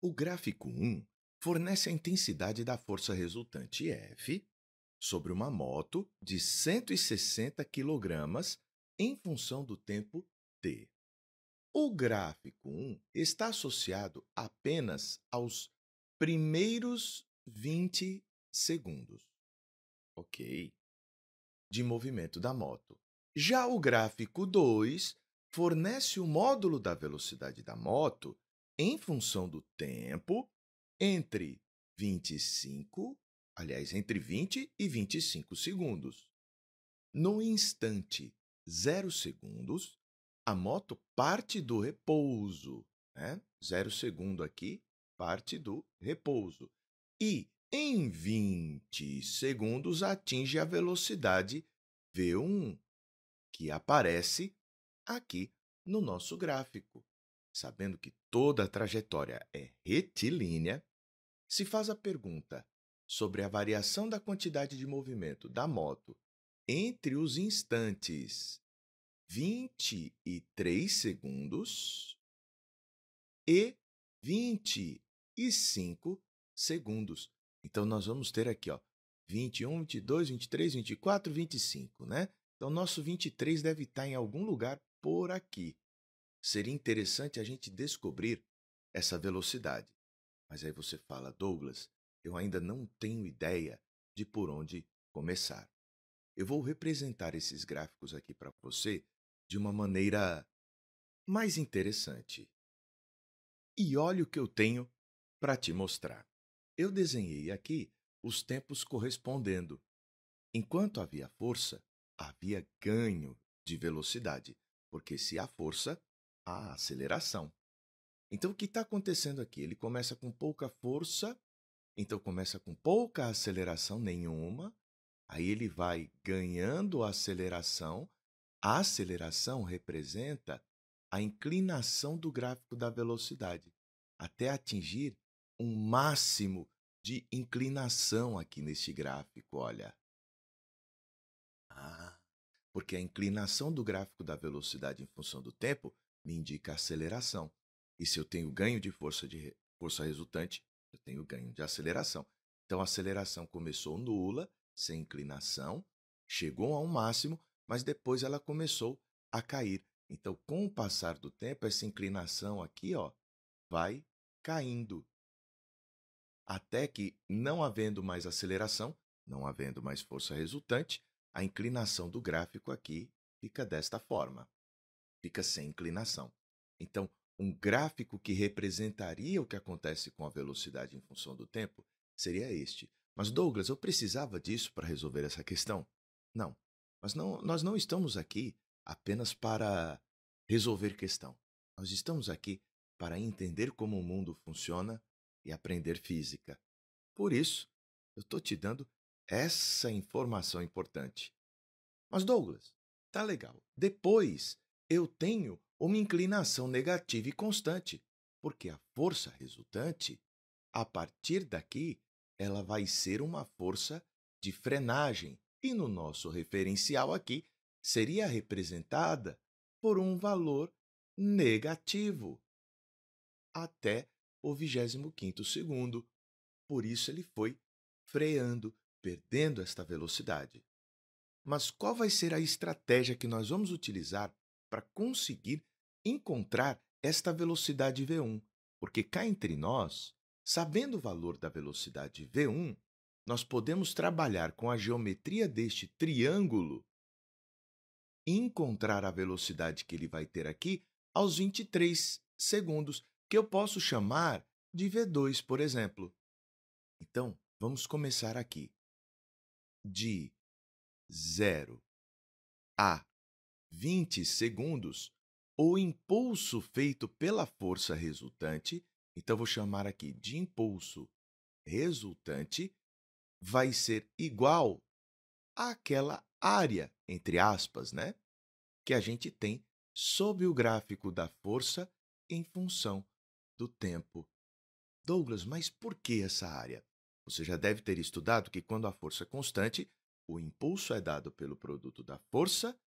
O gráfico 1 fornece a intensidade da força resultante F sobre uma moto de 160 quilogramas em função do tempo t. O gráfico 1 está associado apenas aos primeiros 20 segundos, ok? De movimento da moto. Já o gráfico 2 fornece o módulo da velocidade da moto em função do tempo entre 25, aliás, entre 20 e 25 segundos. No instante 0 segundos, a moto parte do repouso, né? 0 segundo aqui, parte do repouso. E em 20 segundos atinge a velocidade V1, que aparece aqui no nosso gráfico. Sabendo que toda a trajetória é retilínea, se faz a pergunta sobre a variação da quantidade de movimento da moto entre os instantes 23 segundos e 25 segundos. Então, nós vamos ter aqui, ó, 21, 22, 23, 24, 25, né? Então, nosso 23 deve estar em algum lugar por aqui. Seria interessante a gente descobrir essa velocidade. Mas aí você fala, Douglas, eu ainda não tenho ideia de por onde começar. Eu vou representar esses gráficos aqui para você de uma maneira mais interessante. E olha o que eu tenho para te mostrar. Eu desenhei aqui os tempos correspondendo. Enquanto havia força, havia ganho de velocidade, porque se há força, há aceleração. Então, o que está acontecendo aqui? Ele começa com pouca força, então começa com pouca aceleração nenhuma, aí ele vai ganhando aceleração. A aceleração representa a inclinação do gráfico da velocidade, até atingir um máximo de inclinação aqui neste gráfico, olha. Porque a inclinação do gráfico da velocidade em função do tempo me indica a aceleração. E se eu tenho ganho de força resultante, eu tenho ganho de aceleração. Então, a aceleração começou nula, sem inclinação, chegou a um máximo, mas depois ela começou a cair. Então, com o passar do tempo, essa inclinação aqui, ó, vai caindo. Até que, não havendo mais aceleração, não havendo mais força resultante, a inclinação do gráfico aqui fica desta forma, fica sem inclinação. Então, um gráfico que representaria o que acontece com a velocidade em função do tempo seria este. Mas, Douglas, eu precisava disso para resolver essa questão? Não, nós não estamos aqui apenas para resolver questão. Nós estamos aqui para entender como o mundo funciona e aprender física. Por isso, eu estou te dando essa informação importante. Mas, Douglas, tá legal. Depois, eu tenho uma inclinação negativa e constante, porque a força resultante, a partir daqui, ela vai ser uma força de frenagem. E no nosso referencial aqui, seria representada por um valor negativo até o 25º segundo. Por isso ele foi freando, perdendo esta velocidade. Mas qual vai ser a estratégia que nós vamos utilizar para conseguir encontrar esta velocidade V1? Porque cá entre nós, sabendo o valor da velocidade V1, nós podemos trabalhar com a geometria deste triângulo e encontrar a velocidade que ele vai ter aqui aos 23 segundos, que eu posso chamar de V2, por exemplo. Então, vamos começar aqui. De 0 a 20 segundos, o impulso feito pela força resultante, então vou chamar aqui de impulso resultante, vai ser igual àquela área, entre aspas, né, que a gente tem sob o gráfico da força em função do tempo. Douglas, mas por que essa área? Você já deve ter estudado que quando a força é constante, o impulso é dado pelo produto da força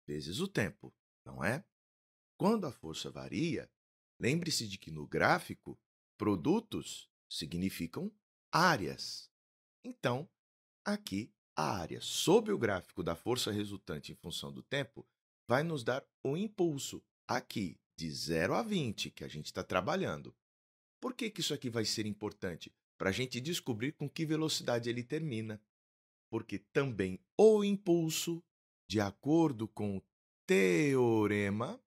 vezes o tempo, não é? Quando a força varia, lembre-se de que no gráfico Produtos significam áreas. Então, aqui, a área sob o gráfico da força resultante em função do tempo vai nos dar o impulso aqui, de 0 a 20, que a gente está trabalhando. Por que isso aqui vai ser importante? Para a gente descobrir com que velocidade ele termina. Porque também o impulso, de acordo com o teorema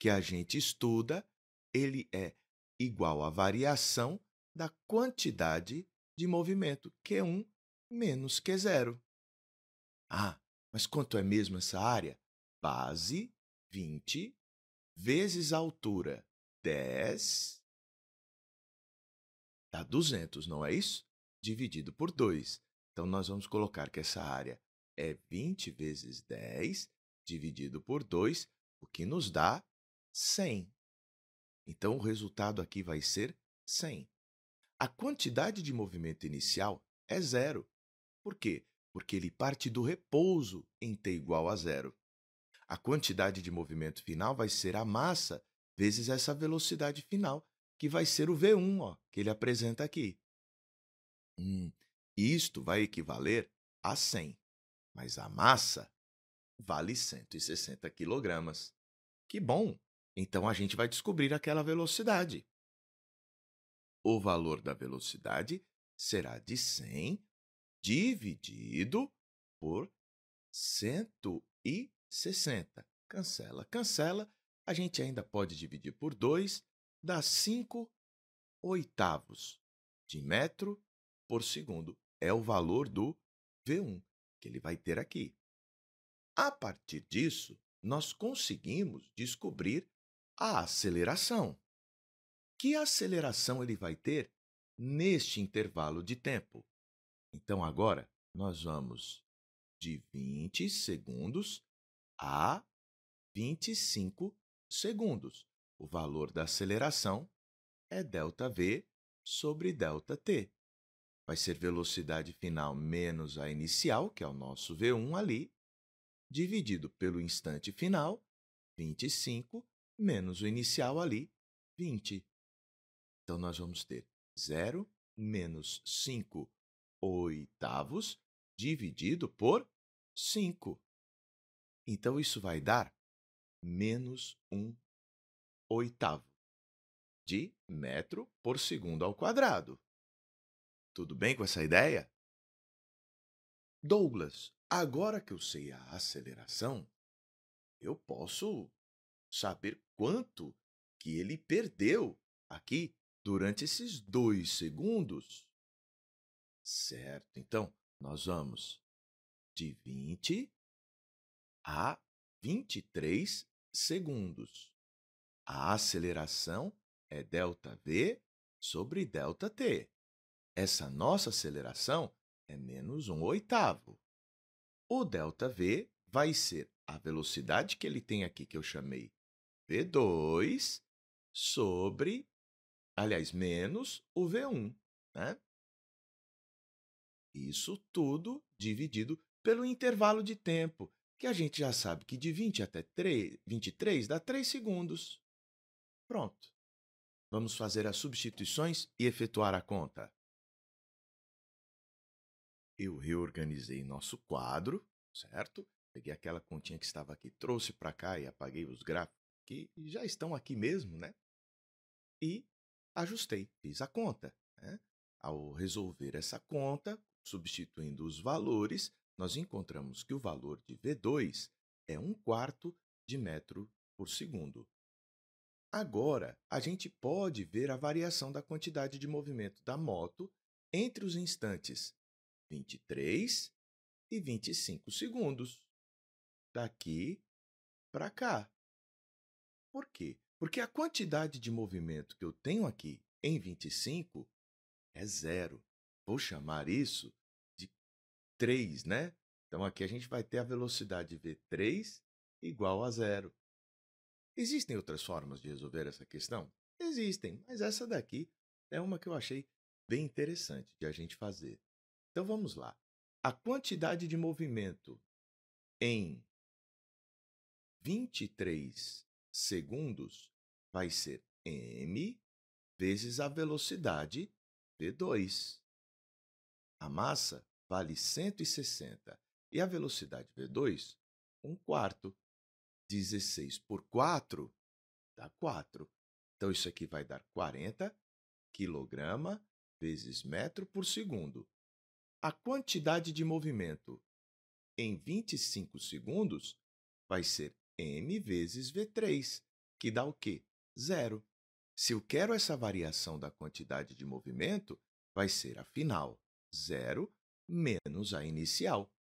que a gente estuda, ele é igual à variação da quantidade de movimento, Q1 menos Q0. Ah, mas quanto é mesmo essa área? Base 20 vezes a altura 10 dá 200, não é isso? Dividido por 2. Então, nós vamos colocar que essa área é 20 vezes 10 dividido por 2, o que nos dá 100. Então, o resultado aqui vai ser 100. A quantidade de movimento inicial é zero. Por quê? Porque ele parte do repouso em t igual a zero. A quantidade de movimento final vai ser a massa vezes essa velocidade final, que vai ser o V1, ó, que ele apresenta aqui. Isto vai equivaler a 100, mas a massa vale 160 quilogramas. Que bom! Então, a gente vai descobrir aquela velocidade. O valor da velocidade será de 100 dividido por 160. Cancela, cancela. A gente ainda pode dividir por 2, dá 5 oitavos de metro por segundo. É o valor do V1 que ele vai ter aqui. A partir disso, nós conseguimos descobrir a aceleração. Que aceleração ele vai ter neste intervalo de tempo? Então, agora, nós vamos de 20 segundos a 25 segundos. O valor da aceleração é ΔV sobre ΔT. Vai ser velocidade final menos a inicial, que é o nosso V1 ali, dividido pelo instante final, 25, menos o inicial ali, 20. Então, nós vamos ter 0 menos 5 oitavos dividido por 5. Então, isso vai dar menos 1 oitavo de metro por segundo ao quadrado. Tudo bem com essa ideia? Douglas, agora que eu sei a aceleração, eu posso saber quanto que ele perdeu aqui durante esses 2 segundos. Certo, então nós vamos de 20 a 23 segundos. A aceleração é ΔV sobre ΔT. Essa nossa aceleração é menos 1 oitavo. O ΔV vai ser a velocidade que ele tem aqui, que eu chamei V2, sobre, aliás, menos o V1, né? Isso tudo dividido pelo intervalo de tempo, que a gente já sabe que de 20 até 23 dá 3 segundos. Pronto. Vamos fazer as substituições e efetuar a conta. Eu reorganizei nosso quadro, certo? Peguei aquela continha que estava aqui, trouxe para cá e apaguei os gráficos que já estão aqui mesmo, né? E ajustei, fiz a conta, né? Ao resolver essa conta, substituindo os valores, nós encontramos que o valor de V2 é 1/4 de metro por segundo. Agora, a gente pode ver a variação da quantidade de movimento da moto entre os instantes 23 e 25 segundos, daqui para cá. Por quê? Porque a quantidade de movimento que eu tenho aqui em 25 é zero. Vou chamar isso de 3, né? Então, aqui a gente vai ter a velocidade V3 igual a zero. Existem outras formas de resolver essa questão? Existem, mas essa daqui é uma que eu achei bem interessante de a gente fazer. Então, vamos lá. A quantidade de movimento em 23 segundos vai ser m vezes a velocidade v2. A massa vale 160 e a velocidade v2, 1/4. 16 por 4 dá 4. Então, isso aqui vai dar 40 quilograma vezes metro por segundo. A quantidade de movimento em 25 segundos vai ser m vezes v3, que dá o quê? 0. Se eu quero essa variação da quantidade de movimento, vai ser a final, 0 menos a inicial,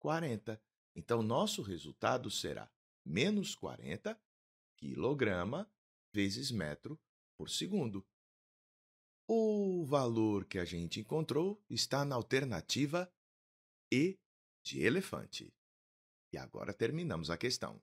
40. Então, nosso resultado será menos 40 quilograma vezes metro por segundo. O valor que a gente encontrou está na alternativa E de elefante. E agora terminamos a questão.